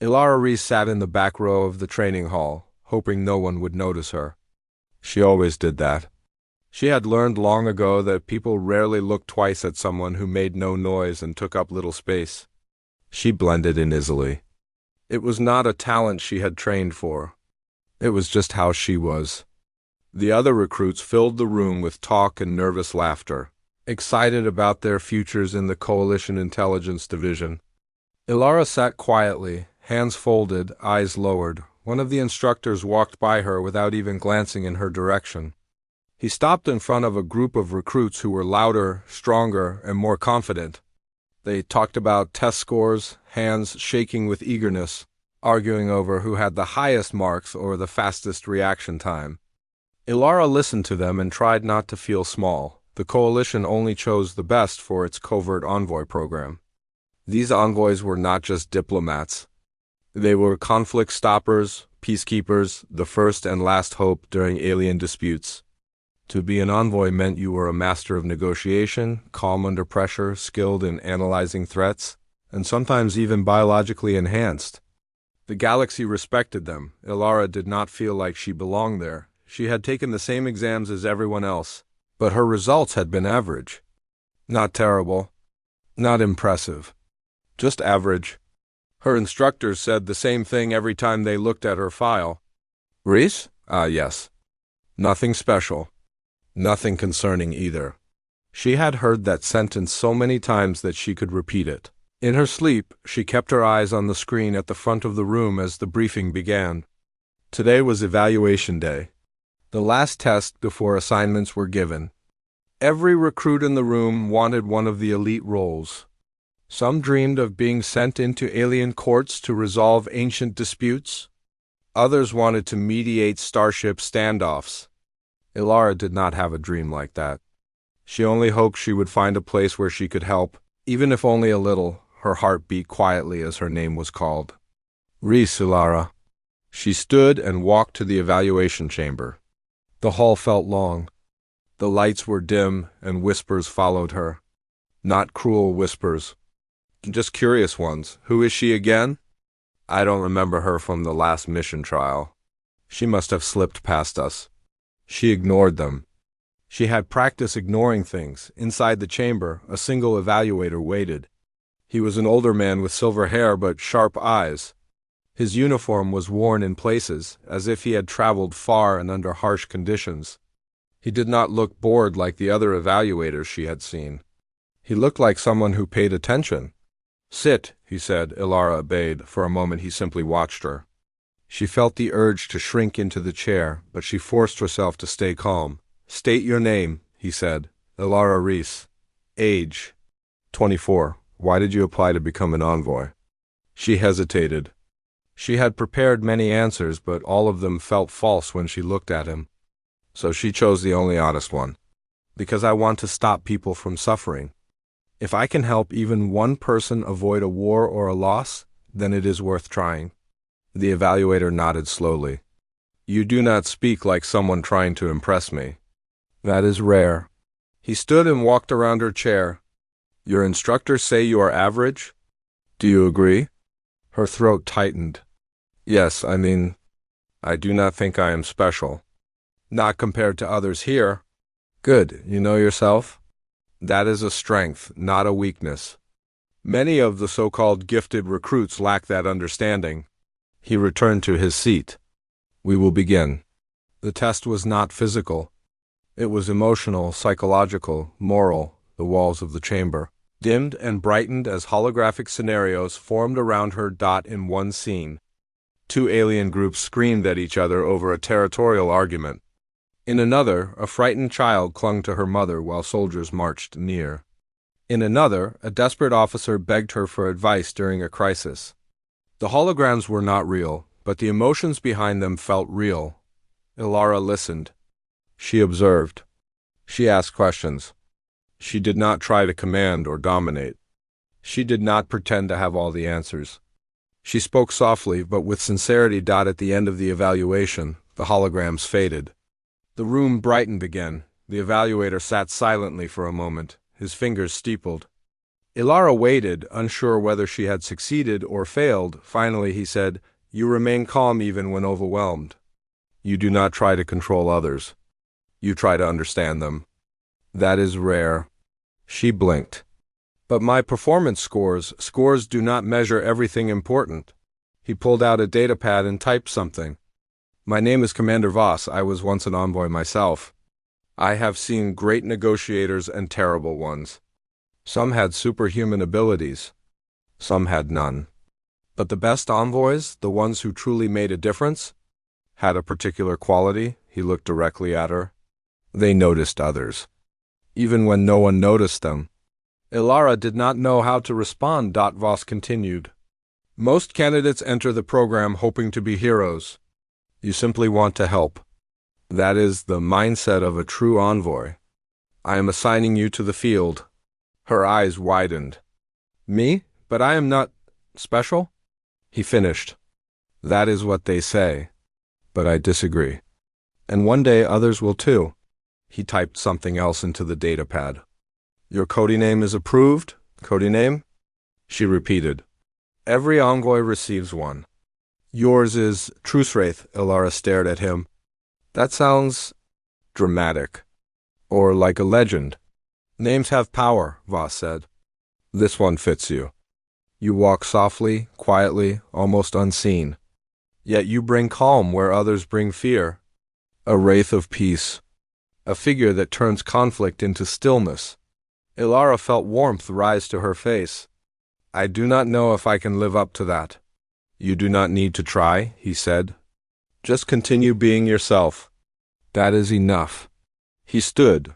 Ilara Reese sat in the back row of the training hall, hoping no one would notice her. She always did that. She had learned long ago that people rarely looked twice at someone who made no noise and took up little space. She blended in easily. It was not a talent she had trained for. It was just how she was. The other recruits filled the room with talk and nervous laughter, excited about their futures in the Coalition Intelligence Division. Ilara sat quietly, hands folded, eyes lowered. One of the instructors walked by her without even glancing in her direction. He stopped in front of a group of recruits who were louder, stronger, and more confident. They talked about test scores, hands shaking with eagerness, arguing over who had the highest marks or the fastest reaction time. Ilara listened to them and tried not to feel small. The Coalition only chose the best for its covert envoy program. These envoys were not just diplomats. They were conflict stoppers, peacekeepers, the first and last hope during alien disputes. To be an envoy meant you were a master of negotiation, calm under pressure, skilled in analyzing threats, and sometimes even biologically enhanced. The galaxy respected them. Ilara did not feel like she belonged there. She had taken the same exams as everyone else, but her results had been average. Not terrible, not impressive, just average. Her instructors said the same thing every time they looked at her file. Reese? Yes. Nothing special. Nothing concerning either. She had heard that sentence so many times that she could repeat it. In her sleep, she kept her eyes on the screen at the front of the room as the briefing began. Today was evaluation day, the last test before assignments were given. Every recruit in the room wanted one of the elite roles. Some dreamed of being sent into alien courts to resolve ancient disputes. Others wanted to mediate starship standoffs. Ilara did not have a dream like that. She only hoped she would find a place where she could help, even if only a little. Her heart beat quietly as her name was called. Reese, Ilara. She stood and walked to the evaluation chamber. The hall felt long. The lights were dim and whispers followed her. Not cruel whispers. Just curious ones. Who is she again? I don't remember her from the last mission trial. She must have slipped past us. She ignored them. She had practice ignoring things. Inside the chamber, a single evaluator waited. He was an older man with silver hair but sharp eyes. His uniform was worn in places, as if he had traveled far and under harsh conditions. He did not look bored like the other evaluators she had seen. He looked like someone who paid attention. Sit, he said. Ilara obeyed. For a moment he simply watched her. She felt the urge to shrink into the chair, but she forced herself to stay calm. State your name, he said. Ilara Reese. Age. 24. Why did you apply to become an envoy? She hesitated. She had prepared many answers, but all of them felt false when she looked at him. So she chose the only honest one. Because I want to stop people from suffering. If I can help even one person avoid a war or a loss, then it is worth trying. The evaluator nodded slowly. You do not speak like someone trying to impress me. That is rare. He stood and walked around her chair. Your instructors say you are average? Do you agree? Her throat tightened. Yes, I do not think I am special. Not compared to others here. Good, you know yourself? That is a strength, not a weakness. Many of the so-called gifted recruits lack that understanding. He returned to his seat. We will begin. The test was not physical. It was emotional, psychological, moral. The walls of the chamber dimmed and brightened as holographic scenarios formed around her. In one scene, two alien groups screamed at each other over a territorial argument. In another, a frightened child clung to her mother while soldiers marched near. In another, a desperate officer begged her for advice during a crisis. The holograms were not real, but the emotions behind them felt real. Ilara listened. She observed. She asked questions. She did not try to command or dominate. She did not pretend to have all the answers. She spoke softly, but with sincerity. At the end of the evaluation, the holograms faded. The room brightened again. The evaluator sat silently for a moment, his fingers steepled. Ilara waited, unsure whether she had succeeded or failed. Finally, he said, "You remain calm even when overwhelmed. You do not try to control others. You try to understand them. That is rare." She blinked. "But my performance scores do not measure everything important." He pulled out a datapad and typed something. "My name is Commander Voss. I was once an envoy myself. I have seen great negotiators and terrible ones. Some had superhuman abilities. Some had none. But the best envoys, the ones who truly made a difference, had a particular quality." He looked directly at her. "They noticed others, even when no one noticed them." Ilara did not know how to respond. Voss continued. "Most candidates enter the program hoping to be heroes. You simply want to help. That is the mindset of a true envoy. I am assigning you to the field." Her eyes widened. "Me? But I am not special?" He finished. "That is what they say. But I disagree. And one day others will too." He typed something else into the datapad. "Your codename is approved? Codename?" She repeated. "Every envoy receives one. Yours is Truthwraith." Ilara stared at him. "That sounds dramatic. Or like a legend." "Names have power," Voss said. "This one fits you. You walk softly, quietly, almost unseen. Yet you bring calm where others bring fear. A wraith of peace. A figure that turns conflict into stillness." Ilara felt warmth rise to her face. "I do not know if I can live up to that." "You do not need to try," he said. "Just continue being yourself. That is enough." He stood.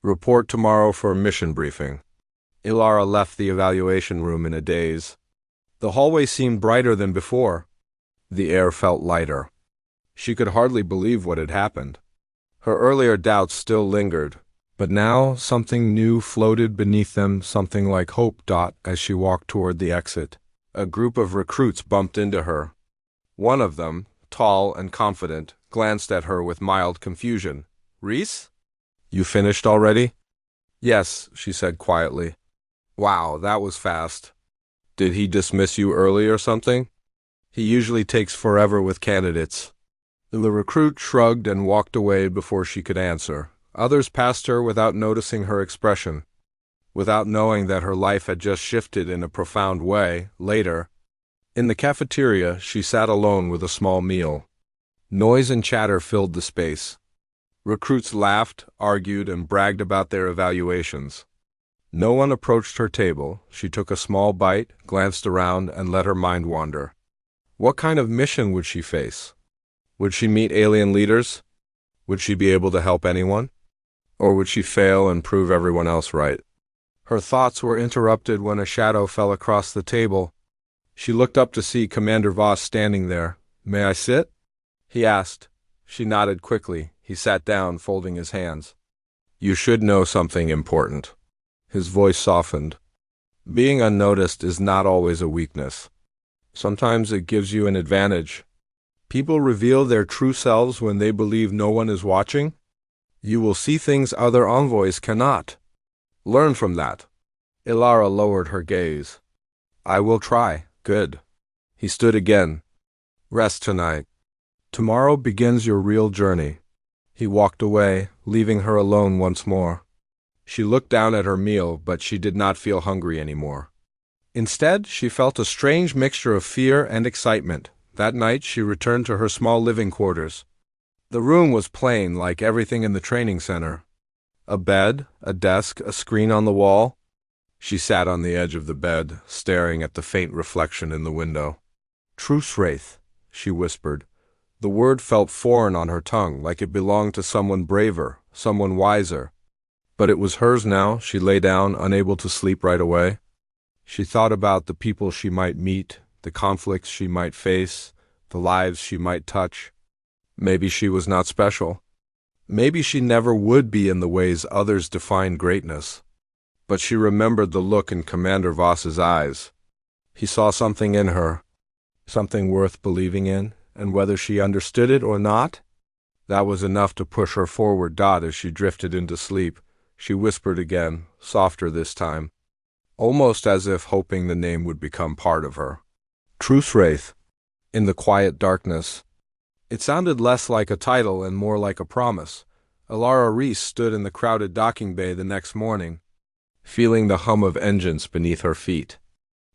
"Report tomorrow for a mission briefing." Ilara left the evaluation room in a daze. The hallway seemed brighter than before. The air felt lighter. She could hardly believe what had happened. Her earlier doubts still lingered, but now something new floated beneath them, something like hope. As she walked toward the exit, a group of recruits bumped into her. One of them, tall and confident, glanced at her with mild confusion. "Reese? You finished already?" "Yes," she said quietly. "Wow, that was fast. Did he dismiss you early or something? He usually takes forever with candidates." The recruit shrugged and walked away before she could answer. Others passed her without noticing her expression, without knowing that her life had just shifted in a profound way. Later, in the cafeteria, she sat alone with a small meal. Noise and chatter filled the space. Recruits laughed, argued, and bragged about their evaluations. No one approached her table. She took a small bite, glanced around, and let her mind wander. What kind of mission would she face? Would she meet alien leaders? Would she be able to help anyone? Or would she fail and prove everyone else right? Her thoughts were interrupted when a shadow fell across the table. She looked up to see Commander Voss standing there. "May I sit?" he asked. She nodded quickly. He sat down, folding his hands. "You should know something important." His voice softened. "Being unnoticed is not always a weakness. Sometimes it gives you an advantage. People reveal their true selves when they believe no one is watching. You will see things other envoys cannot. Learn from that." Ilara lowered her gaze. "I will try." "Good." He stood again. "Rest tonight. Tomorrow begins your real journey." He walked away, leaving her alone once more. She looked down at her meal, but she did not feel hungry anymore. Instead, she felt a strange mixture of fear and excitement. That night, she returned to her small living quarters. The room was plain, like everything in the training center. A bed, a desk, a screen on the wall. She sat on the edge of the bed, staring at the faint reflection in the window. "Truthwraith," she whispered. The word felt foreign on her tongue, like it belonged to someone braver, someone wiser. But it was hers now. She lay down, unable to sleep right away. She thought about the people she might meet, the conflicts she might face, the lives she might touch. Maybe she was not special. Maybe she never would be in the ways others define greatness. But she remembered the look in Commander Voss's eyes. He saw something in her, something worth believing in, and whether she understood it or not, that was enough to push her forward. As she drifted into sleep, she whispered again, softer this time. almost as if hoping the name would become part of her. Truth Wraith. In the quiet darkness. It sounded less like a title and more like a promise. Elara Reese stood in the crowded docking bay the next morning, feeling the hum of engines beneath her feet.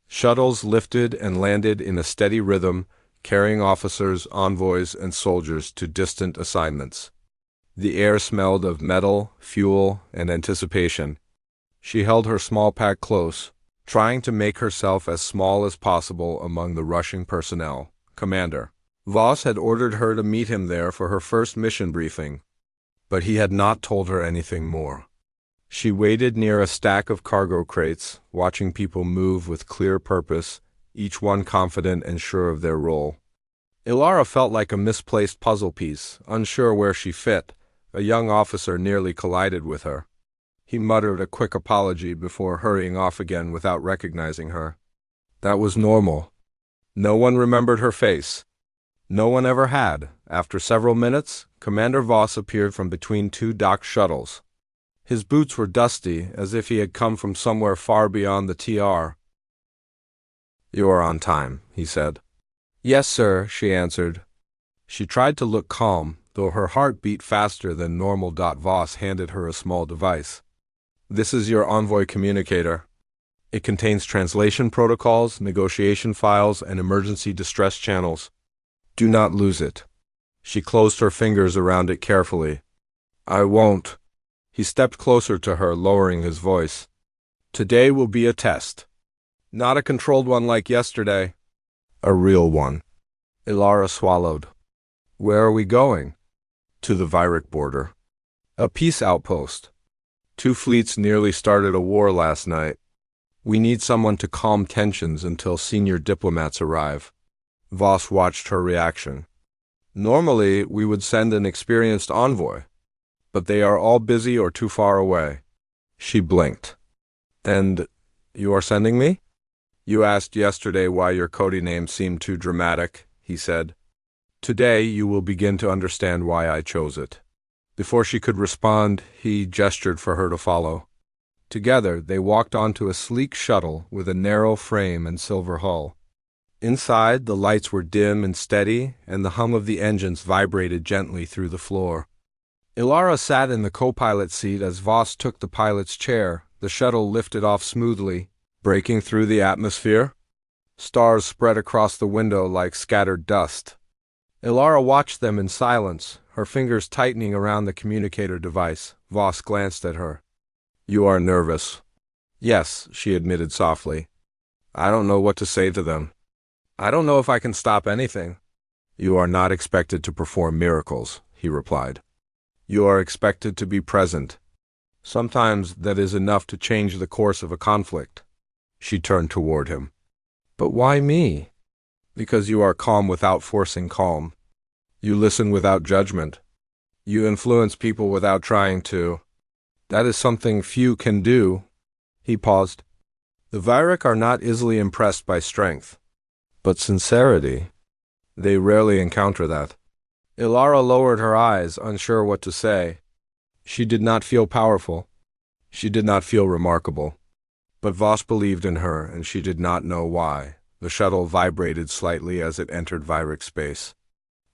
Shuttles lifted and landed in a steady rhythm, carrying officers, envoys, and soldiers to distant assignments. The air smelled of metal, fuel, and anticipation. She held her small pack close, trying to make herself as small as possible among the rushing personnel. Commander Voss had ordered her to meet him there for her first mission briefing, but he had not told her anything more. She waited near a stack of cargo crates, watching people move with clear purpose, each one confident and sure of their role. Elara felt like a misplaced puzzle piece, unsure where she fit. A young officer nearly collided with her. He muttered a quick apology before hurrying off again without recognizing her. That was normal. No one remembered her face. No one ever had. After several minutes, Commander Voss appeared from between two docked shuttles. His boots were dusty, as if he had come from somewhere far beyond the TR. "You are on time," he said. "Yes, sir," she answered. She tried to look calm, though her heart beat faster than normal. Voss handed her a small device. "This is your envoy communicator. It contains translation protocols, negotiation files, and emergency distress channels. Do not lose it." She closed her fingers around it carefully. "I won't." He stepped closer to her, lowering his voice. "Today will be a test. Not a controlled one like yesterday. A real one." Elara swallowed. "Where are we going?" "To the Vyric border. A peace outpost. 2 fleets nearly started a war last night. We need someone to calm tensions until senior diplomats arrive." Voss watched her reaction. "Normally, we would send an experienced envoy, but they are all busy or too far away." She blinked. "And you are sending me?" "You asked yesterday why your coding name seemed too dramatic," he said. "Today you will begin to understand why I chose it." Before she could respond, he gestured for her to follow. Together, they walked onto a sleek shuttle with a narrow frame and silver hull. Inside, the lights were dim and steady, and the hum of the engines vibrated gently through the floor. Elara sat in the co-pilot seat as Voss took the pilot's chair. The shuttle lifted off smoothly, breaking through the atmosphere. Stars spread across the window like scattered dust. Elara watched them in silence, her fingers tightening around the communicator device. Voss glanced at her. "You are nervous." "Yes," she admitted softly. "I don't know what to say to them. I don't know if I can stop anything." "You are not expected to perform miracles," he replied. "You are expected to be present. Sometimes that is enough to change the course of a conflict." She turned toward him. "But why me?" "Because you are calm without forcing calm. You listen without judgment. You influence people without trying to. That is something few can do." He paused. "The Vyric are not easily impressed by strength. But sincerity, they rarely encounter that." Elara lowered her eyes, unsure what to say. She did not feel powerful. She did not feel remarkable. But Voss believed in her, and she did not know why. The shuttle vibrated slightly as it entered Vyric space.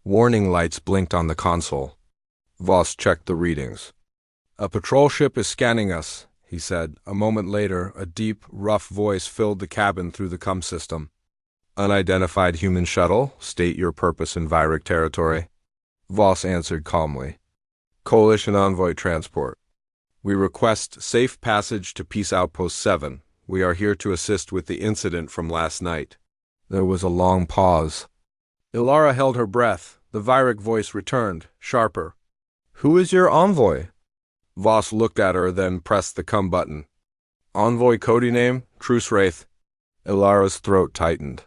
Warning lights blinked on the console. Voss checked the readings. "A patrol ship is scanning us," he said. A moment later, a deep, rough voice filled the cabin through the comm system. "Unidentified human shuttle, state your purpose in Vyric territory." Voss answered calmly. "Coalition envoy transport. We request safe passage to Peace Outpost 7. We are here to assist with the incident from last night." There was a long pause. Elara held her breath. The Vyric voice returned, sharper. "Who is your envoy?" Voss looked at her, then pressed the come button. "Envoy coding name, Truce Wraith." Elara's throat tightened.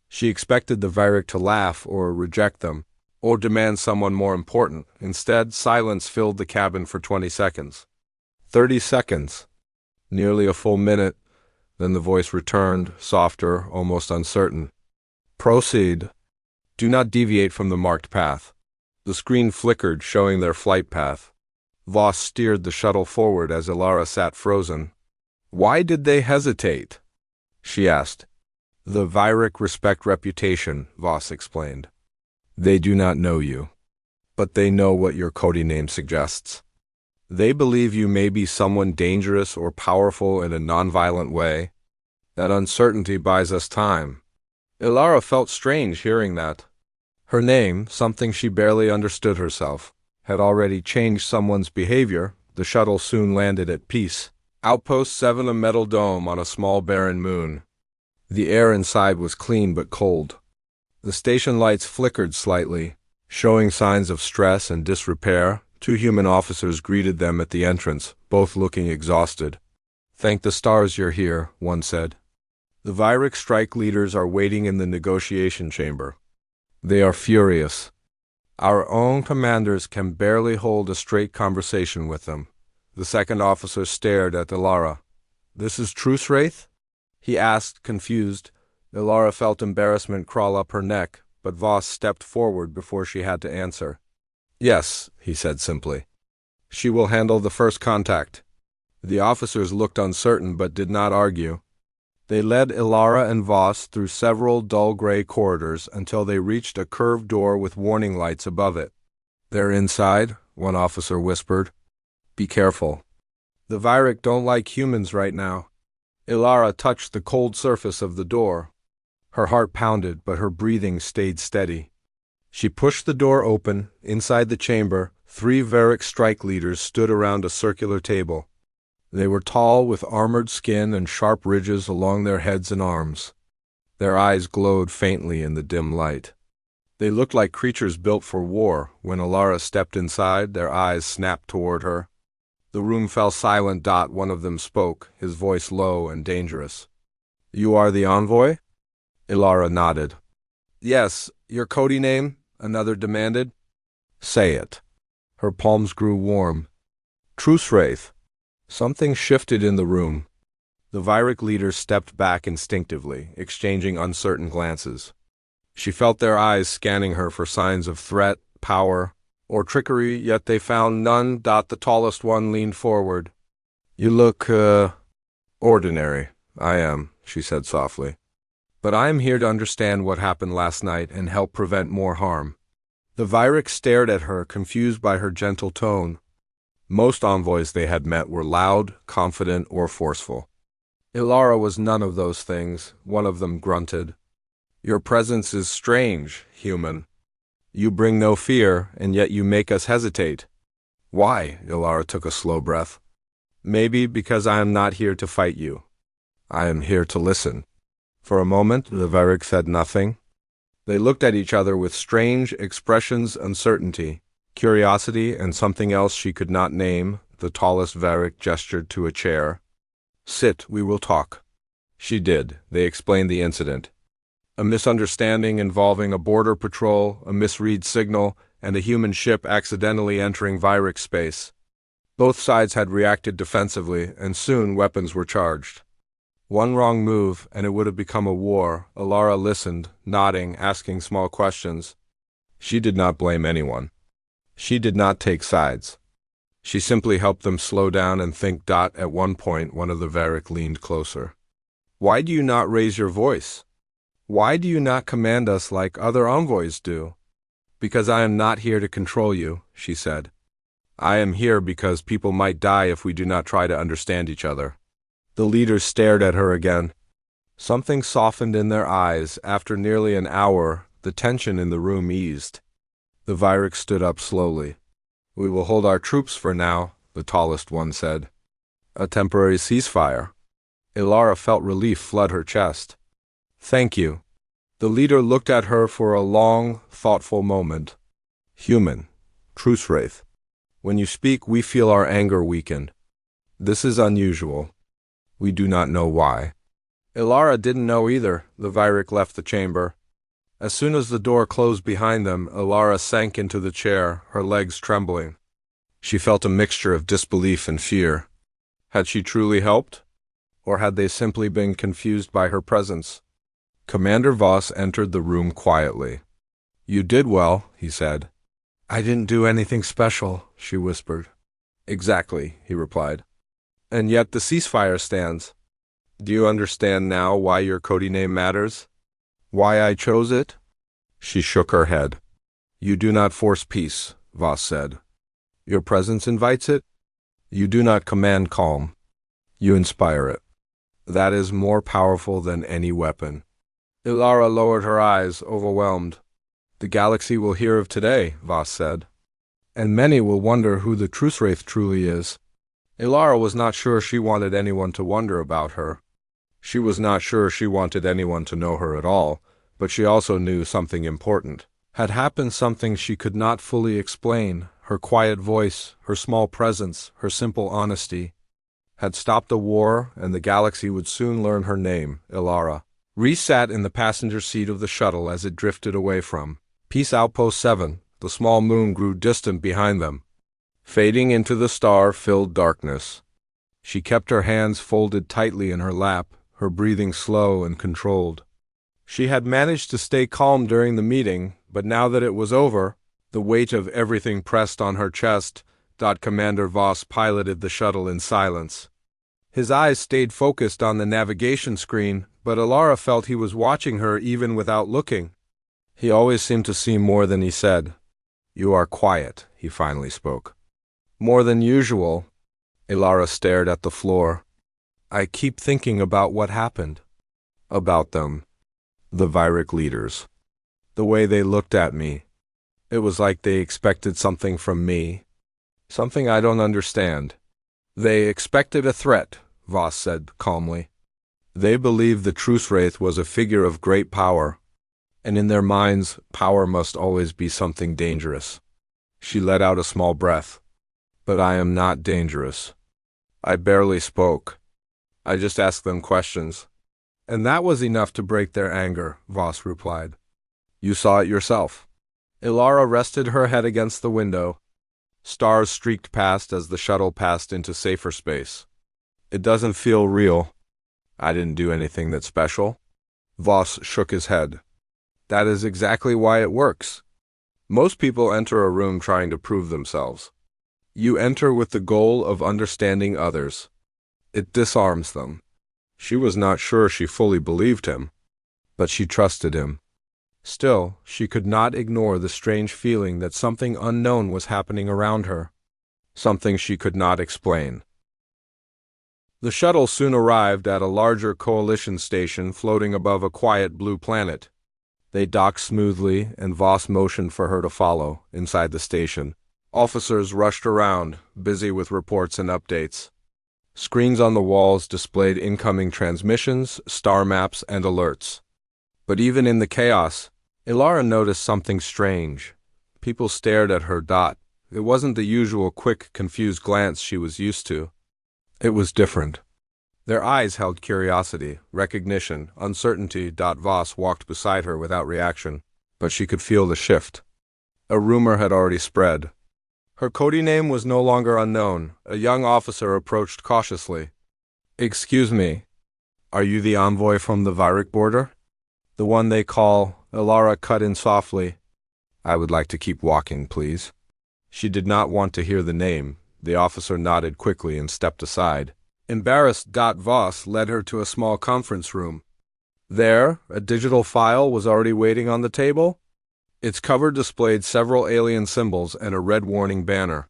She expected the Vyric to laugh or reject them, or demand someone more important. Instead, silence filled the cabin for 20 seconds. 30 seconds. Nearly a full minute. Then the voice returned, softer, almost uncertain. "Proceed. Do not deviate from the marked path." The screen flickered, showing their flight path. Voss steered the shuttle forward as Elara sat frozen. Why did they hesitate? She asked. The Vyric respect reputation, Voss explained. They do not know you, but they know what your codename suggests. They believe you may be someone dangerous or powerful in a nonviolent way. That uncertainty buys us time. Ilara felt strange hearing that. Her name, something she barely understood herself, had already changed someone's behavior. The shuttle soon landed at Peace. Outpost 7, a metal dome on a small barren moon. The air inside was clean but cold. The station lights flickered slightly, showing signs of stress and disrepair. 2 human officers greeted them at the entrance, both looking exhausted. Thank the stars you're here, one said. The Vyric strike leaders are waiting in the negotiation chamber. They are furious. Our own commanders can barely hold a straight conversation with them. The second officer stared at Ilara. This is Truce Wraith? He asked, confused. Ilara felt embarrassment crawl up her neck, but Voss stepped forward before she had to answer. Yes, he said simply. She will handle the first contact. The officers looked uncertain but did not argue. They led Ilara and Voss through several dull gray corridors until they reached a curved door with warning lights above it. They're inside, one officer whispered. Be careful. The Vyric don't like humans right now. Ilara touched the cold surface of the door. Her heart pounded, but her breathing stayed steady. She pushed the door open. Inside the chamber, 3 Vyric strike leaders stood around a circular table. They were tall, with armored skin and sharp ridges along their heads and arms. Their eyes glowed faintly in the dim light. They looked like creatures built for war. When Ilara stepped inside, their eyes snapped toward her. The room fell silent. One of them spoke, his voice low and dangerous. You are the envoy? Ilara nodded. Yes, your codename? Another demanded. Say it. Her palms grew warm. Truce Wraith. Something shifted in the room. The Vyric leaders stepped back instinctively, exchanging uncertain glances. She felt their eyes scanning her for signs of threat, power, or trickery, yet they found none. The tallest one leaned forward. You look, ordinary. I am, she said softly. But I am here to understand what happened last night and help prevent more harm. The Vyric stared at her, confused by her gentle tone. Most envoys they had met were loud, confident, or forceful. Ilara was none of those things. One of them grunted. Your presence is strange, human. You bring no fear, and yet you make us hesitate. Why? Ilara took a slow breath. Maybe because I am not here to fight you. I am here to listen. For a moment, the Vyric said nothing. They looked at each other with strange expressions, uncertainty, curiosity, and something else she could not name. The tallest Vyric gestured to a chair. Sit, we will talk. She did. They explained the incident. A misunderstanding involving a border patrol, a misread signal, and a human ship accidentally entering Vyric space. Both sides had reacted defensively, and soon weapons were charged. One wrong move, and it would have become a war. Ilara listened, nodding, asking small questions. She did not blame anyone. She did not take sides. She simply helped them slow down and think. At one point, one of the Vyric leaned closer. Why do you not raise your voice? Why do you not command us like other envoys do? Because I am not here to control you, she said. I am here because people might die if we do not try to understand each other. The leaders stared at her again. Something softened in their eyes. After nearly an hour, the tension in the room eased. The Vyric stood up slowly. We will hold our troops for now, the tallest one said. A temporary ceasefire. Ilara felt relief flood her chest. Thank you. The leader looked at her for a long, thoughtful moment. Human. Truce Wraith. When you speak, we feel our anger weaken. This is unusual. We do not know why. Ilara didn't know either. The Vyric left the chamber. As soon as the door closed behind them, Ilara sank into the chair, her legs trembling. She felt a mixture of disbelief and fear. Had she truly helped? Or had they simply been confused by her presence? Commander Voss entered the room quietly. You did well, he said. I didn't do anything special, she whispered. Exactly, he replied. And yet the ceasefire stands. Do you understand now why your Cody name matters? Why I chose it? She shook her head. You do not force peace, Voss said. Your presence invites it. You do not command calm. You inspire it. That is more powerful than any weapon. Ilara lowered her eyes, overwhelmed. The galaxy will hear of today, Voss said. And many will wonder who the Truce Wraith truly is. Ilara was not sure she wanted anyone to wonder about her. She was not sure she wanted anyone to know her at all, but she also knew something important had happened, something she could not fully explain. Her quiet voice, her small presence, her simple honesty had stopped a war, and the galaxy would soon learn her name, Ilara. Reese sat in the passenger seat of the shuttle as it drifted away from Peace Outpost 7. The small moon grew distant behind them, fading into the star-filled darkness. She kept her hands folded tightly in her lap, her breathing slow and controlled. She had managed to stay calm during the meeting, but now that it was over, the weight of everything pressed on her chest. Commander Voss piloted the shuttle in silence. His eyes stayed focused on the navigation screen, but Ilara felt he was watching her even without looking. He always seemed to see more than he said. You are quiet, he finally spoke. More than usual. Ilara stared at the floor. I keep thinking about what happened. About them. The Vyric leaders. The way they looked at me. It was like they expected something from me. Something I don't understand. They expected a threat, Voss said calmly. They believed the Truce Wraith was a figure of great power, and in their minds, power must always be something dangerous. She let out a small breath. But I am not dangerous. I barely spoke. I just asked them questions. And that was enough to break their anger, Voss replied. You saw it yourself. Ilara rested her head against the window. Stars streaked past as the shuttle passed into safer space. It doesn't feel real. I didn't do anything that's special. Voss shook his head. That is exactly why it works. Most people enter a room trying to prove themselves. You enter with the goal of understanding others. It disarms them. She was not sure she fully believed him, but she trusted him. Still, she could not ignore the strange feeling that something unknown was happening around her, something she could not explain. The shuttle soon arrived at a larger coalition station floating above a quiet blue planet. They docked smoothly, and Voss motioned for her to follow. Inside the station, officers rushed around, busy with reports and updates. Screens on the walls displayed incoming transmissions, star maps, and alerts. But even in the chaos, Ilara noticed something strange. People stared at her. It wasn't the usual quick, confused glance she was used to. It was different. Their eyes held curiosity, recognition, uncertainty. Voss walked beside her without reaction, but she could feel the shift. A rumor had already spread. Her Cody name was no longer unknown. A young officer approached cautiously. Excuse me, are you the envoy from the Vyric border? The one they call... Ilara cut in softly. I would like to keep walking, please. She did not want to hear the name. The officer nodded quickly and stepped aside. Embarrassed, Voss led her to a small conference room. There, a digital file was already waiting on the table. Its cover displayed several alien symbols and a red warning banner.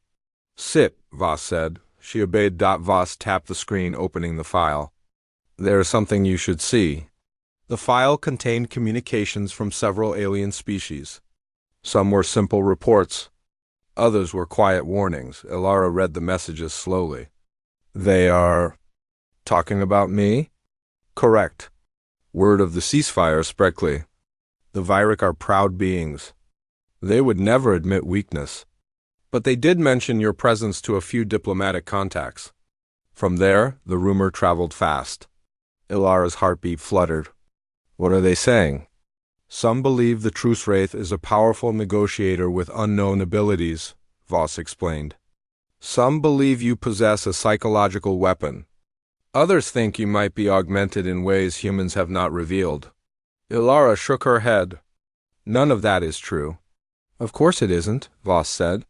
Sit, Voss said. She obeyed. Voss tapped the screen, opening the file. There is something you should see. The file contained communications from several alien species. Some were simple reports. Others were quiet warnings. Ilara read the messages slowly. They are... talking about me? Correct. Word of the ceasefires, Spreckley. The Vyric are proud beings. They would never admit weakness. But they did mention your presence to a few diplomatic contacts. From there, the rumor traveled fast. Ilara's heartbeat fluttered. What are they saying? Some believe the Truce Wraith is a powerful negotiator with unknown abilities, Voss explained. Some believe you possess a psychological weapon. Others think you might be augmented in ways humans have not revealed. Ilara shook her head. None of that is true. Of course it isn't, Voss said.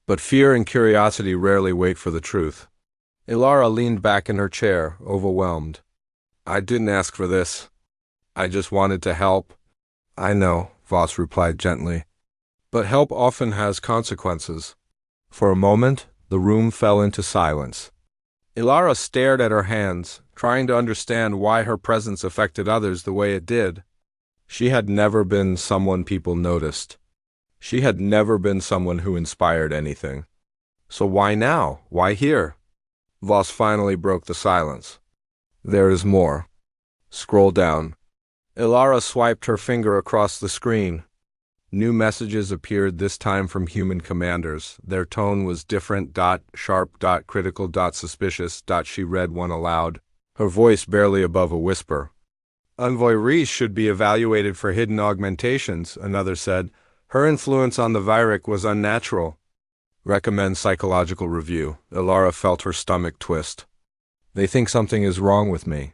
But fear and curiosity rarely wait for the truth. Ilara leaned back in her chair, overwhelmed. I didn't ask for this. I just wanted to help. I know, Voss replied gently. But help often has consequences. For a moment, the room fell into silence. Ilara stared at her hands, trying to understand why her presence affected others the way it did. She had never been someone people noticed. She had never been someone who inspired anything. So why now? Why here? Voss finally broke the silence. There is more. Scroll down. Ilara swiped her finger across the screen. New messages appeared, this time from human commanders. Their tone was different. Sharp. Critical. Suspicious. She read one aloud, her voice barely above a whisper. Envoy Reese should be evaluated for hidden augmentations, another said. Her influence on the Vyric was unnatural. Recommend psychological review. Ilara felt her stomach twist. They think something is wrong with me.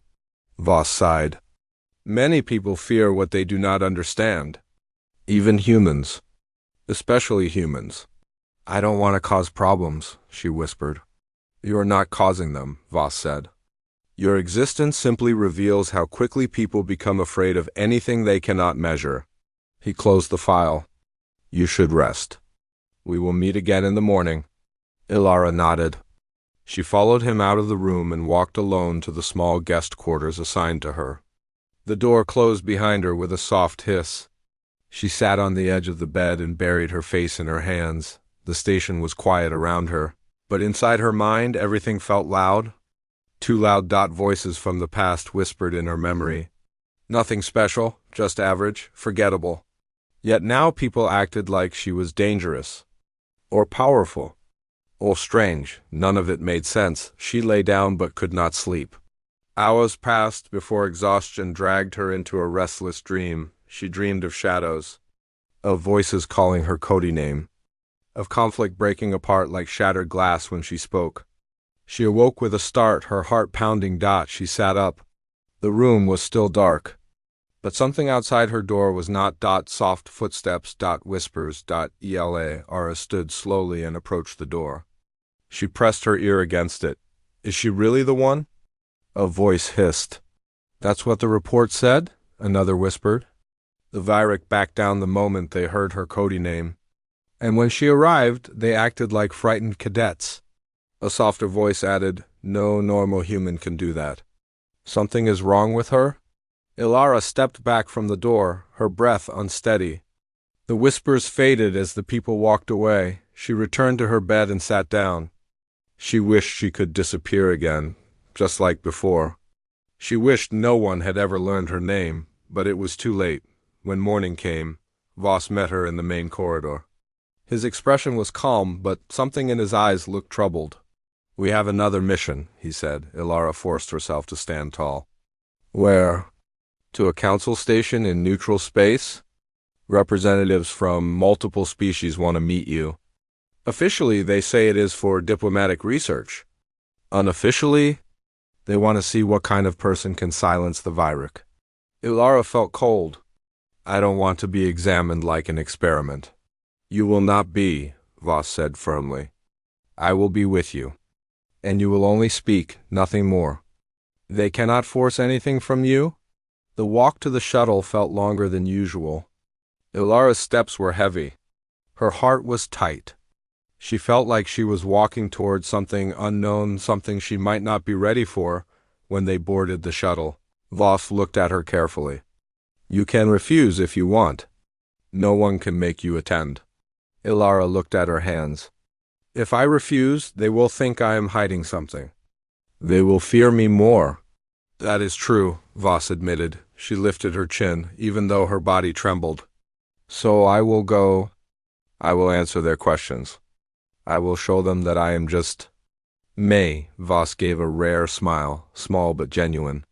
Voss sighed. Many people fear what they do not understand. Even humans. Especially humans. I don't want to cause problems, she whispered. You are not causing them, Voss said. Your existence simply reveals how quickly people become afraid of anything they cannot measure. He closed the file. You should rest. We will meet again in the morning. Ilara nodded. She followed him out of the room and walked alone to the small guest quarters assigned to her. The door closed behind her with a soft hiss. She sat on the edge of the bed and buried her face in her hands. The station was quiet around her, but inside her mind everything felt loud. Two loud voices from the past whispered in her memory. Nothing special, just average, forgettable. Yet now people acted like she was dangerous. Or powerful. Or strange, none of it made sense. She lay down but could not sleep. Hours passed before exhaustion dragged her into a restless dream. She dreamed of shadows, of voices calling her Cody name, of conflict breaking apart like shattered glass when she spoke. She awoke with a start, her heart pounding. She sat up. The room was still dark, but something outside her door was not. Soft footsteps. Whispers. Ara stood slowly and approached the door. She pressed her ear against it. Is she really the one? A voice hissed. That's what the report said? Another whispered. The Vyric backed down the moment they heard her Cody name. And when she arrived, they acted like frightened cadets. A softer voice added, no normal human can do that. Something is wrong with her? Ilara stepped back from the door, her breath unsteady. The whispers faded as the people walked away. She returned to her bed and sat down. She wished she could disappear again, just like before. She wished no one had ever learned her name, but it was too late. When morning came, Voss met her in the main corridor. His expression was calm, but something in his eyes looked troubled. We have another mission, he said. Ilara forced herself to stand tall. Where? To a council station in neutral space? Representatives from multiple species want to meet you. Officially, they say it is for diplomatic research. Unofficially, they want to see what kind of person can silence the Vyric. Ilara felt cold. I don't want to be examined like an experiment. You will not be, Voss said firmly. I will be with you. And you will only speak, nothing more. They cannot force anything from you? The walk to the shuttle felt longer than usual. Ilara's steps were heavy. Her heart was tight. She felt like she was walking towards something unknown, something she might not be ready for. When they boarded the shuttle, Voss looked at her carefully. You can refuse if you want. No one can make you attend. Ilara looked at her hands. If I refuse, they will think I am hiding something. They will fear me more. That is true, Voss admitted. She lifted her chin, even though her body trembled. So I will go. I will answer their questions. I will show them that I am just... May, Voss gave a rare smile, small but genuine.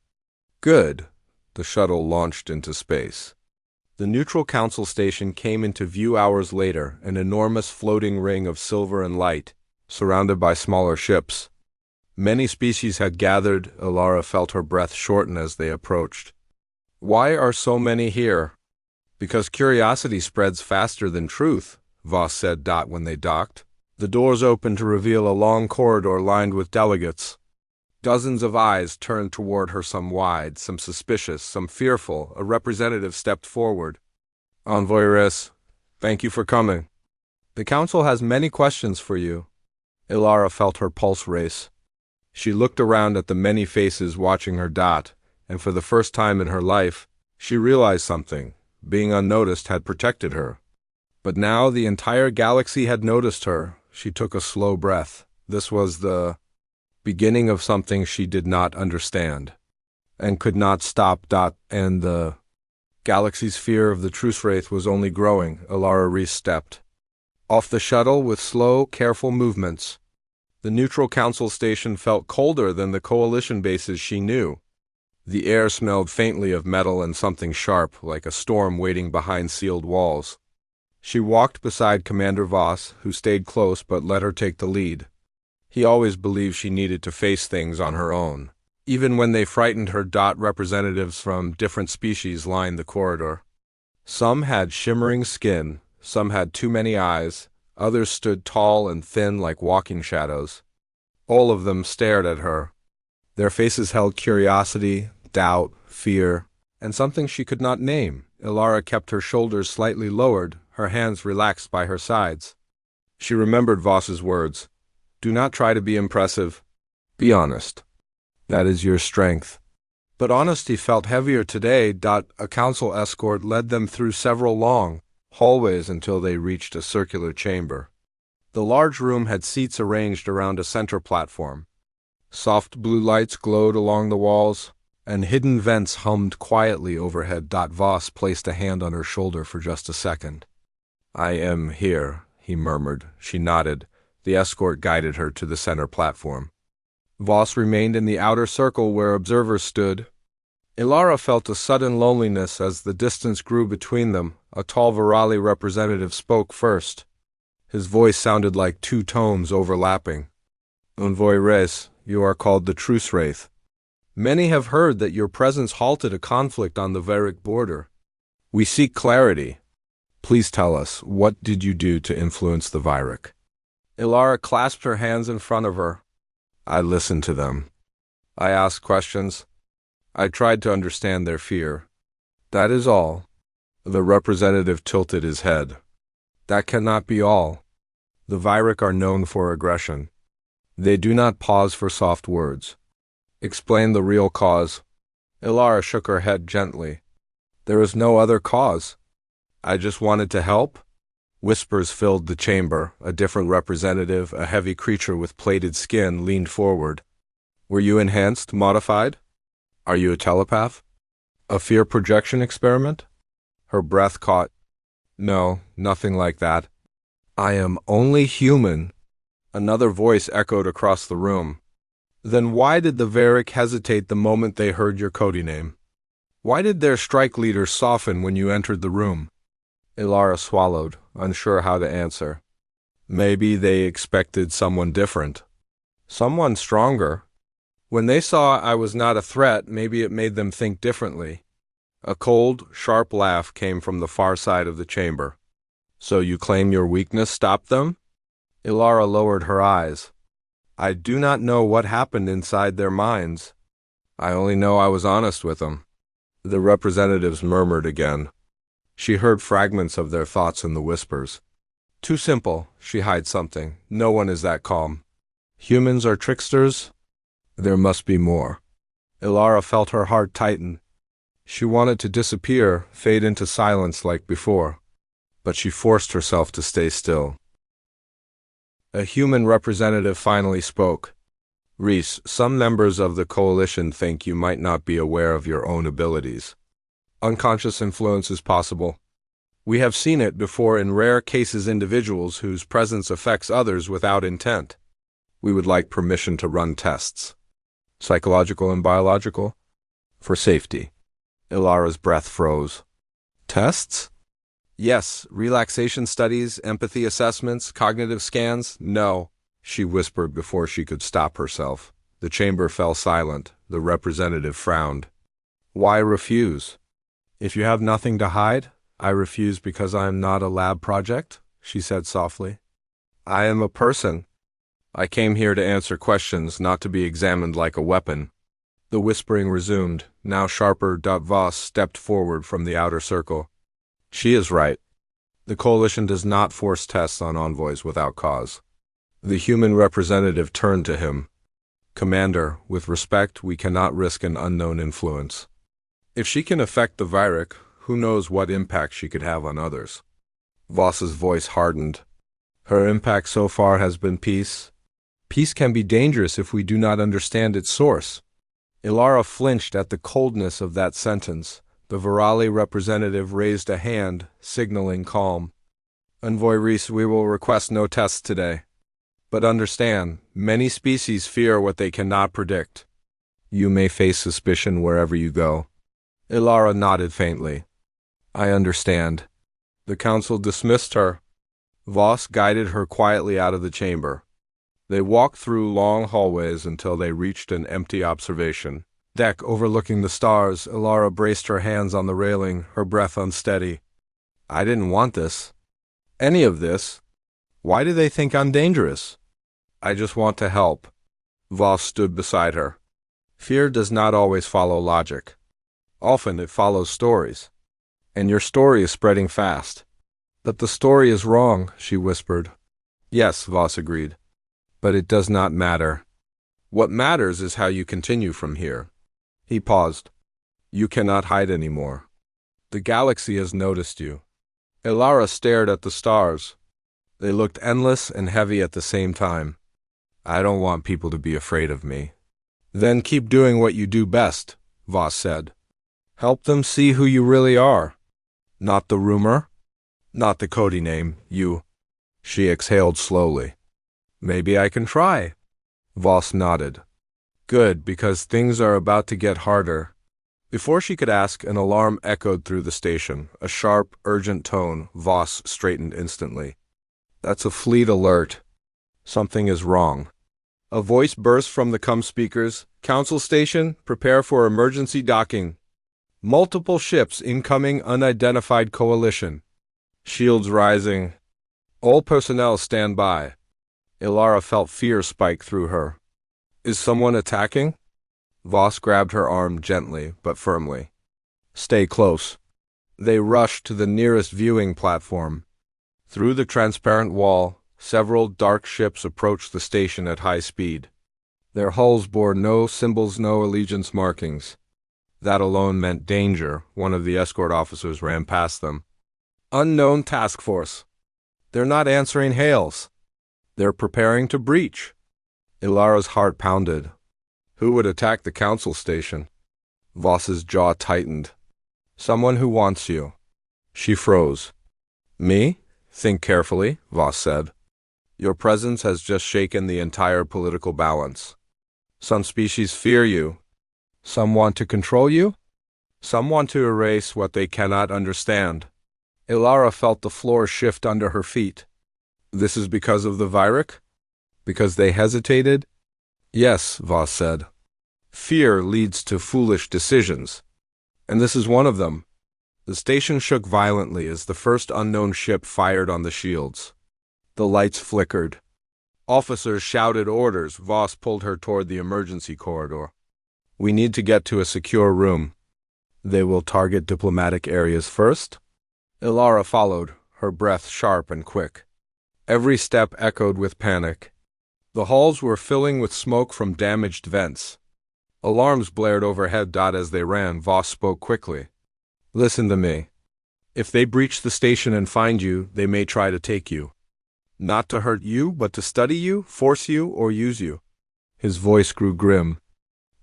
Good. The shuttle launched into space. The neutral council station came into view hours later, an enormous floating ring of silver and light, surrounded by smaller ships. Many species had gathered. Ilara felt her breath shorten as they approached. Why are so many here? Because curiosity spreads faster than truth, Voss said. When they docked, The doors opened to reveal a long corridor lined with delegates. Dozens of eyes turned toward her, some wide, some suspicious, some fearful. A representative stepped forward. Envoy Rhys, thank you for coming. The Council has many questions for you. Ilara felt her pulse race. She looked around at the many faces watching her. And for the first time in her life, she realized something. Being unnoticed had protected her. But now the entire galaxy had noticed her. She took a slow breath. This was the beginning of something she did not understand and could not stop. And the galaxy's fear of the Truce Wraith was only growing. Ilara Rhys stepped off the shuttle with slow, careful movements. The neutral council station felt colder than the coalition bases she knew. The air smelled faintly of metal and something sharp, like a storm waiting behind sealed walls. She walked beside Commander Voss, who stayed close but let her take the lead. He always believed she needed to face things on her own. Even when they frightened her. Representatives from different species lined the corridor. Some had shimmering skin, some had too many eyes, others stood tall and thin like walking shadows. All of them stared at her. Their faces held curiosity, doubt, fear, and something she could not name. Ilara kept her shoulders slightly lowered, her hands relaxed by her sides. She remembered Voss's words. Do not try to be impressive. Be honest. That is your strength. But honesty felt heavier today. A council escort led them through several long hallways until they reached a circular chamber. The large room had seats arranged around a center platform. Soft blue lights glowed along the walls, and hidden vents hummed quietly overhead. Voss placed a hand on her shoulder for just a second. I am here, he murmured. She nodded. The escort guided her to the center platform. Voss remained in the outer circle where observers stood. Ilara felt a sudden loneliness as the distance grew between them. A tall Virali representative spoke first. His voice sounded like two tones overlapping. Envoy Rhys, you are called the Truce Wraith. Many have heard that your presence halted a conflict on the Varic border. We seek clarity. Please tell us, what did you do to influence the Varic? Ilara clasped her hands in front of her. I listened to them. I asked questions. I tried to understand their fear. That is all. The representative tilted his head. That cannot be all. The Varic are known for aggression. They do not pause for soft words. Explain the real cause. Ilara shook her head gently. There is no other cause. I just wanted to help. Whispers filled the chamber. A different representative, a heavy creature with plated skin, leaned forward. Were you enhanced, modified? Are you a telepath? A fear projection experiment? Her breath caught. No, nothing like that. I am only human. Another voice echoed across the room. Then why did the Varic hesitate the moment they heard your code name? Why did their strike leader soften when you entered the room? Ilara swallowed, unsure how to answer. Maybe they expected someone different. Someone stronger. When they saw I was not a threat, maybe it made them think differently. A cold, sharp laugh came from the far side of the chamber. So you claim your weakness stopped them? Ilara lowered her eyes. I do not know what happened inside their minds. I only know I was honest with them. The representatives murmured again. She heard fragments of their thoughts in the whispers. Too simple, she hides something. No one is that calm. Humans are tricksters? There must be more. Ilara felt her heart tighten. She wanted to disappear, fade into silence like before. But she forced herself to stay still. A human representative finally spoke. Rhys, some members of the coalition think you might not be aware of your own abilities. Unconscious influence is possible. We have seen it before in rare cases, individuals whose presence affects others without intent. We would like permission to run tests. Psychological and biological? For safety. Ilara's breath froze. Tests? Yes, relaxation studies, empathy assessments, cognitive scans. No, she whispered before she could stop herself. The chamber fell silent. The representative frowned. Why refuse? If you have nothing to hide, I refuse because I am not a lab project, she said softly. I am a person. I came here to answer questions, not to be examined like a weapon. The whispering resumed, now sharper. Voss stepped forward from the outer circle. She is right. The coalition does not force tests on envoys without cause. The human representative turned to him. Commander, with respect, we cannot risk an unknown influence. If she can affect the Vyric, who knows what impact she could have on others? Voss's voice hardened. Her impact so far has been peace. Peace can be dangerous if we do not understand its source. Ilara flinched at the coldness of that sentence. The Virali representative raised a hand, signaling calm. Envoy Reese, we will request no tests today. But understand, many species fear what they cannot predict. You may face suspicion wherever you go. Ilara nodded faintly. I understand. The council dismissed her. Voss guided her quietly out of the chamber. They walked through long hallways until they reached an empty observation deck overlooking the stars. Ilara braced her hands on the railing, her breath unsteady. I didn't want this. Any of this. Why do they think I'm dangerous? I just want to help. Voss stood beside her. Fear does not always follow logic. Often it follows stories. And your story is spreading fast. But the story is wrong, she whispered. Yes, Voss agreed. But it does not matter. What matters is how you continue from here. He paused. You cannot hide anymore. The galaxy has noticed you. Ilara stared at the stars. They looked endless and heavy at the same time. I don't want people to be afraid of me. Then keep doing what you do best, Voss said. Help them see who you really are. Not the rumor. Not the Cody name, you. She exhaled slowly. Maybe I can try. Voss nodded. Good, because things are about to get harder. Before she could ask, an alarm echoed through the station, a sharp, urgent tone. Voss straightened instantly. That's a fleet alert. Something is wrong. A voice burst from the COM speakers. Council station, prepare for emergency docking. Multiple ships incoming, unidentified coalition. Shields rising. All personnel stand by. Ilara felt fear spike through her. Is someone attacking? Voss grabbed her arm gently but firmly. Stay close. They rushed to the nearest viewing platform. Through the transparent wall, several dark ships approached the station at high speed. Their hulls bore no symbols, no allegiance markings. That alone meant danger. One of the escort officers ran past them. Unknown task force. They're not answering hails. They're preparing to breach. Ilara's heart pounded. Who would attack the council station? Voss's jaw tightened. Someone who wants you. She froze. Me? Think carefully, Voss said. Your presence has just shaken the entire political balance. Some species fear you. Some want to control you. Some want to erase what they cannot understand. Ilara felt the floor shift under her feet. This is because of the Vyric? Because they hesitated? Yes, Voss said. Fear leads to foolish decisions. And this is one of them. The station shook violently as the first unknown ship fired on the shields. The lights flickered. Officers shouted orders. Voss pulled her toward the emergency corridor. We need to get to a secure room. They will target diplomatic areas first? Ilara followed, her breath sharp and quick. Every step echoed with panic. The halls were filling with smoke from damaged vents. Alarms blared overhead. As they ran, Voss spoke quickly. Listen to me. If they breach the station and find you, they may try to take you. Not to hurt you, but to study you, force you, or use you. His voice grew grim.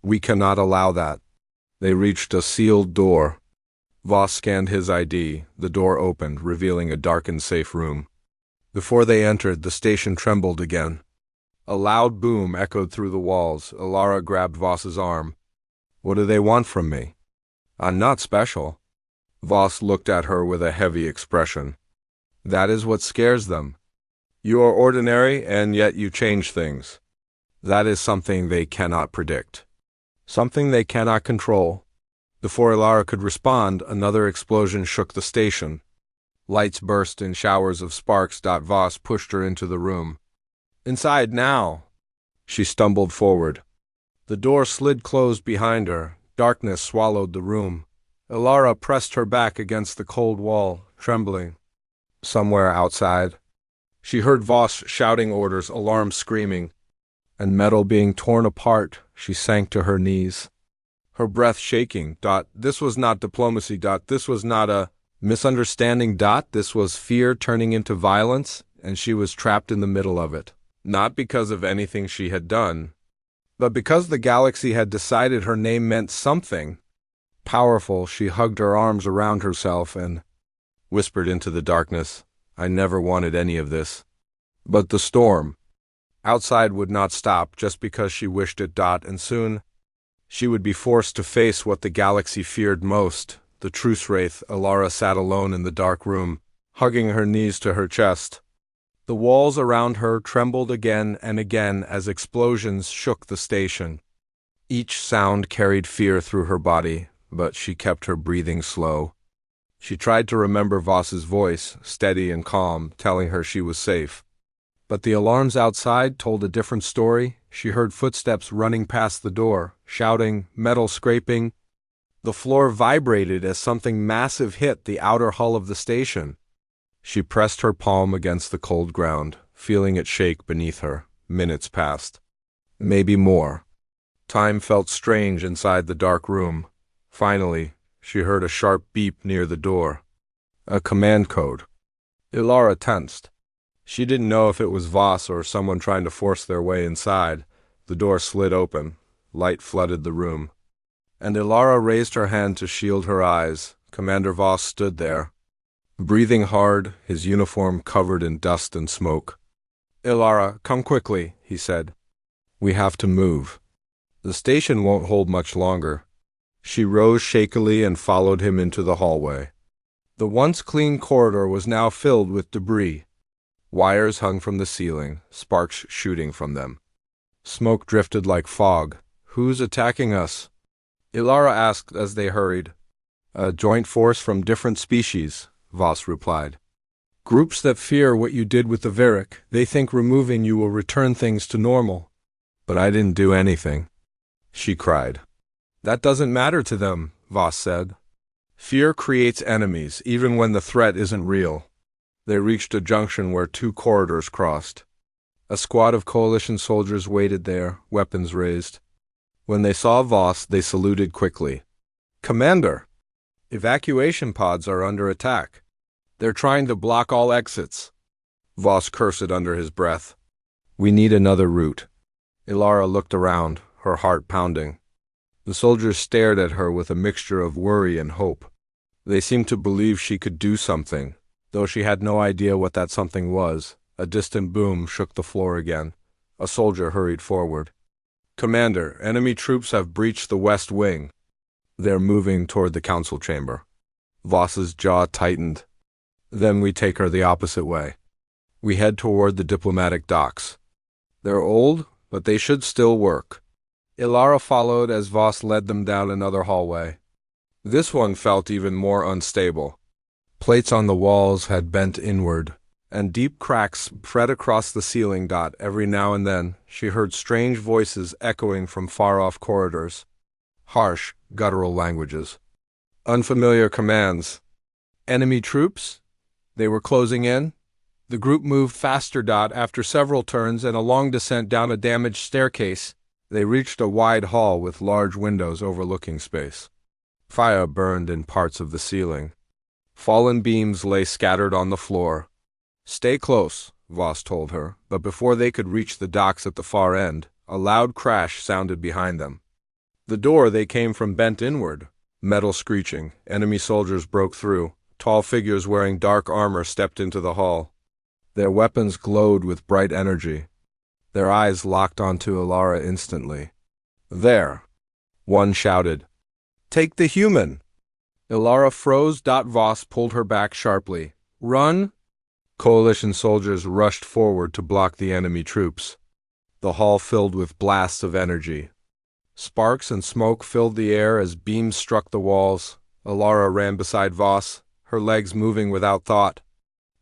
We cannot allow that. They reached a sealed door. Voss scanned his ID. The door opened, revealing a darkened safe room. Before they entered, the station trembled again. A loud boom echoed through the walls. Ilara grabbed Voss's arm. What do they want from me? I'm not special. Voss looked at her with a heavy expression. That is what scares them. You are ordinary, and yet you change things. That is something they cannot predict. Something they cannot control. Before Ilara could respond, another explosion shook the station. Lights burst in showers of sparks. Voss pushed her into the room. Inside now! She stumbled forward. The door slid closed behind her. Darkness swallowed the room. Ilara pressed her back against the cold wall, trembling. Somewhere outside, she heard Voss shouting orders, alarms screaming, and metal being torn apart. She sank to her knees, her breath shaking. This was not diplomacy. This was not a misunderstanding. This was fear turning into violence, and she was trapped in the middle of it. Not because of anything she had done, but because the galaxy had decided her name meant something. Powerful, she hugged her arms around herself and whispered into the darkness, I never wanted any of this. But the storm outside would not stop just because she wished it. And soon she would be forced to face what the galaxy feared most, the truce wraith. Ilara sat alone in the dark room, hugging her knees to her chest. The walls around her trembled again and again as explosions shook the station. Each sound carried fear through her body, but she kept her breathing slow. She tried to remember Voss's voice, steady and calm, telling her she was safe. But the alarms outside told a different story. She heard footsteps running past the door, shouting, metal scraping. The floor vibrated as something massive hit the outer hull of the station. She pressed her palm against the cold ground, feeling it shake beneath her. Minutes passed. Maybe more. Time felt strange inside the dark room. Finally, she heard a sharp beep near the door. A command code. Ilara tensed. She didn't know if it was Voss or someone trying to force their way inside. The door slid open. Light flooded the room. And Ilara raised her hand to shield her eyes. Commander Voss stood there, breathing hard, his uniform covered in dust and smoke. Ilara, come quickly, he said. We have to move. The station won't hold much longer. She rose shakily and followed him into the hallway. The once clean corridor was now filled with debris. Wires hung from the ceiling, sparks shooting from them. Smoke drifted like fog. Who's attacking us? Ilara asked as they hurried. A joint force from different species, Voss replied. Groups that fear what you did with the Virik. They think removing you will return things to normal. But I didn't do anything, she cried. That doesn't matter to them, Voss said. Fear creates enemies, even when the threat isn't real. They reached a junction where two corridors crossed. A squad of coalition soldiers waited there, weapons raised. When they saw Voss, they saluted quickly. Commander! Evacuation pods are under attack. They're trying to block all exits. Voss cursed under his breath. We need another route. Ilara looked around, her heart pounding. The soldiers stared at her with a mixture of worry and hope. They seemed to believe she could do something, though she had no idea what that something was. A distant boom shook the floor again. A soldier hurried forward. Commander, enemy troops have breached the west wing. They're moving toward the council chamber. Voss's jaw tightened. Then we take her the opposite way. We head toward the diplomatic docks. They're old, but they should still work. Ilara followed as Voss led them down another hallway. This one felt even more unstable. Plates on the walls had bent inward, and deep cracks spread across the ceiling. Every now and then, she heard strange voices echoing from far-off corridors. Harsh, guttural languages. Unfamiliar commands. Enemy troops? They were closing in. The group moved faster. After several turns and a long descent down a damaged staircase, they reached a wide hall with large windows overlooking space. Fire burned in parts of the ceiling. Fallen beams lay scattered on the floor. Stay close, Voss told her, but before they could reach the docks at the far end, a loud crash sounded behind them. The door they came from bent inward, metal screeching. Enemy soldiers broke through. Tall figures wearing dark armor stepped into the hall. Their weapons glowed with bright energy. Their eyes locked onto Ilara instantly. There! One shouted. Take the human! Ilara froze. Voss pulled her back sharply. Run! Coalition soldiers rushed forward to block the enemy troops. The hall filled with blasts of energy. Sparks and smoke filled the air as beams struck the walls. Ilara ran beside Voss, her legs moving without thought.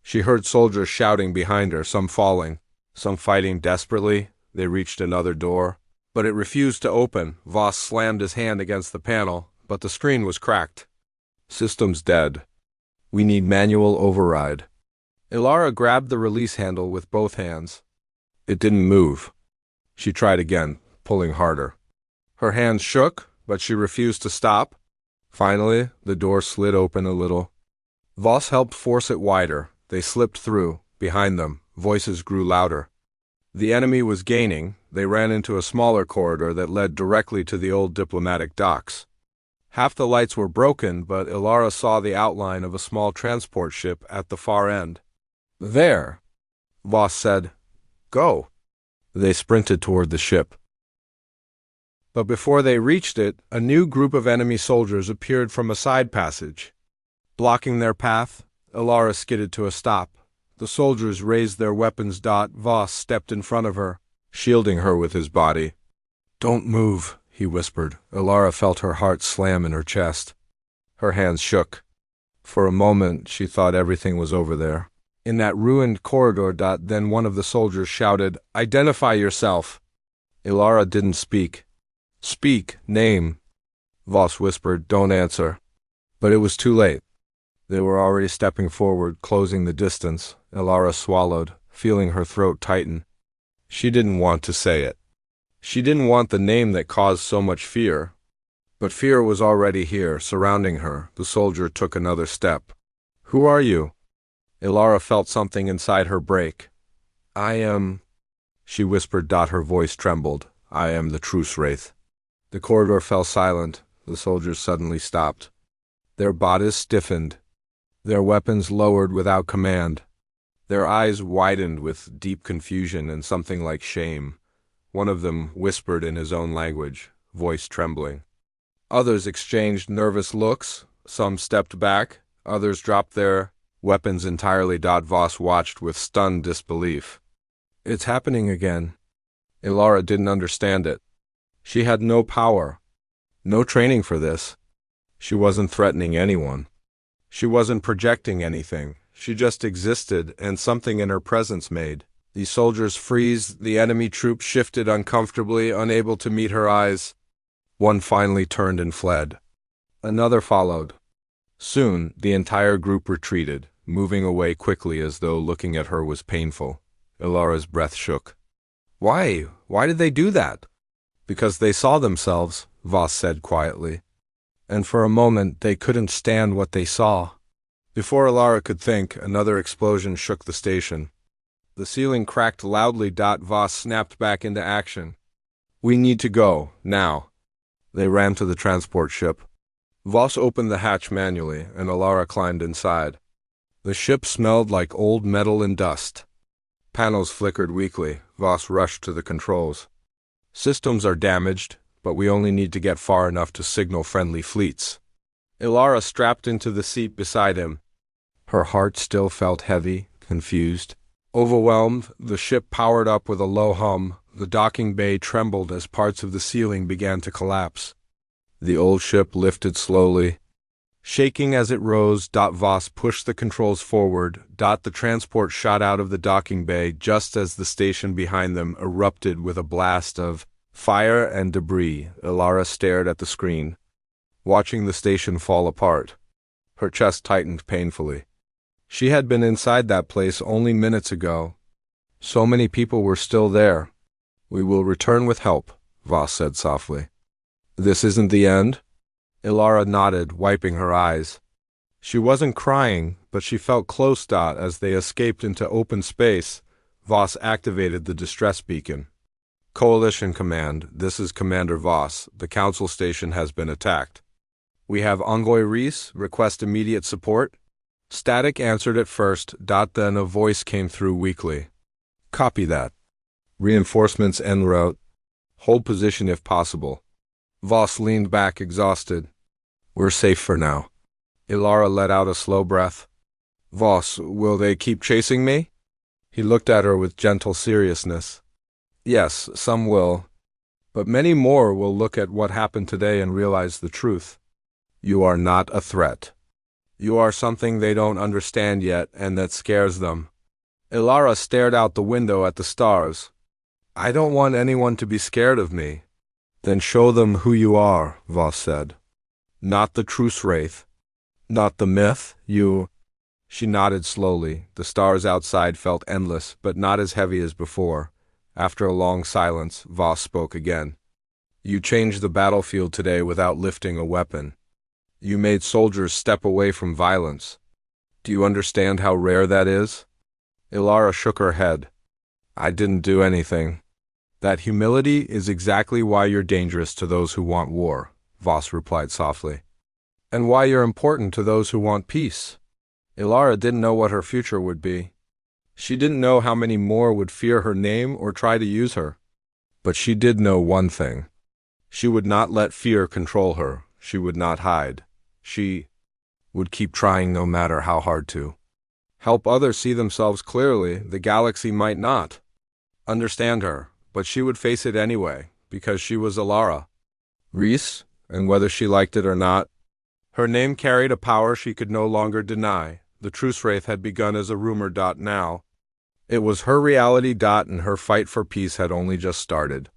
She heard soldiers shouting behind her, some falling, some fighting desperately. They reached another door, but it refused to open. Voss slammed his hand against the panel, but the screen was cracked. System's dead. We need manual override. Ilara grabbed the release handle with both hands. It didn't move. She tried again, pulling harder. Her hands shook, but she refused to stop. Finally, the door slid open a little. Voss helped force it wider. They slipped through. Behind them, voices grew louder. The enemy was gaining. They ran into a smaller corridor that led directly to the old diplomatic docks. Half the lights were broken, but Ilara saw the outline of a small transport ship at the far end. There, Voss said. Go. They sprinted toward the ship. But before they reached it, a new group of enemy soldiers appeared from a side passage. Blocking their path, Ilara skidded to a stop. The soldiers raised their weapons. Voss stepped in front of her, shielding her with his body. Don't move, he whispered. Ilara felt her heart slam in her chest. Her hands shook. For a moment, she thought everything was over there. In that ruined corridor. Then one of the soldiers shouted, Identify yourself. Ilara didn't speak. Speak, name. Voss whispered, Don't answer. But it was too late. They were already stepping forward, closing the distance. Ilara swallowed, feeling her throat tighten. She didn't want to say it. She didn't want the name that caused so much fear. But fear was already here, surrounding her. The soldier took another step. Who are you? Ilara felt something inside her break. I am... She whispered. Her voice trembled. I am the Truce Wraith. The corridor fell silent. The soldiers suddenly stopped. Their bodies stiffened. Their weapons lowered without command. Their eyes widened with deep confusion and something like shame. One of them whispered in his own language, voice trembling. Others exchanged nervous looks. Some stepped back. Others dropped their weapons entirely. Voss watched with stunned disbelief. It's happening again. Ilara didn't understand it. She had no power, no training for this. She wasn't threatening anyone. She wasn't projecting anything. She just existed, and something in her presence made these soldiers freeze. The enemy troops shifted uncomfortably, unable to meet her eyes. One finally turned and fled. Another followed. Soon, the entire group retreated, moving away quickly as though looking at her was painful. Ilara's breath shook. Why? Why did they do that? Because they saw themselves, Voss said quietly. And for a moment they couldn't stand what they saw. Before Ilara could think, another explosion shook the station. The ceiling cracked loudly. Voss snapped back into action. We need to go, now. They ran to the transport ship. Voss opened the hatch manually, and Ilara climbed inside. The ship smelled like old metal and dust. Panels flickered weakly. Voss rushed to the controls. Systems are damaged, but we only need to get far enough to signal friendly fleets. Ilara strapped into the seat beside him. Her heart still felt heavy, confused. Overwhelmed, the ship powered up with a low hum. The docking bay trembled as parts of the ceiling began to collapse. The old ship lifted slowly. Shaking as it rose, Voss pushed the controls forward. The transport shot out of the docking bay just as the station behind them erupted with a blast of fire and debris. Ilara stared at the screen, watching the station fall apart. Her chest tightened painfully. She had been inside that place only minutes ago. So many people were still there. We will return with help, Voss said softly. This isn't the end? Ilara nodded, wiping her eyes. She wasn't crying, but she felt close. As they escaped into open space, Voss activated the distress beacon. Coalition Command, this is Commander Voss. The Council Station has been attacked. We have Envoy Reese, request immediate support. Static answered at first. Then a voice came through weakly. Copy that. Reinforcements en route. Hold position if possible. Voss leaned back, exhausted. We're safe for now. Ilara let out a slow breath. Voss, will they keep chasing me? He looked at her with gentle seriousness. Yes, some will. But many more will look at what happened today and realize the truth. You are not a threat. You are something they don't understand yet, and that scares them. Ilara stared out the window at the stars. I don't want anyone to be scared of me. Then show them who you are, Voss said. Not the truce wraith. Not the myth, you. She nodded slowly. The stars outside felt endless, but not as heavy as before. After a long silence, Voss spoke again. You changed the battlefield today without lifting a weapon. You made soldiers step away from violence. Do you understand how rare that is? Ilara shook her head. I didn't do anything. That humility is exactly why you're dangerous to those who want war, Voss replied softly. And why you're important to those who want peace. Ilara didn't know what her future would be. She didn't know how many more would fear her name or try to use her. But she did know one thing. She would not let fear control her. She would not hide. She would keep trying no matter how hard to. Help others see themselves clearly. The galaxy might not understand her, but she would face it anyway, because she was Ilara Reese, and whether she liked it or not, her name carried a power she could no longer deny. The truce wraith had begun as a rumor. Now, it was her reality. And her fight for peace had only just started.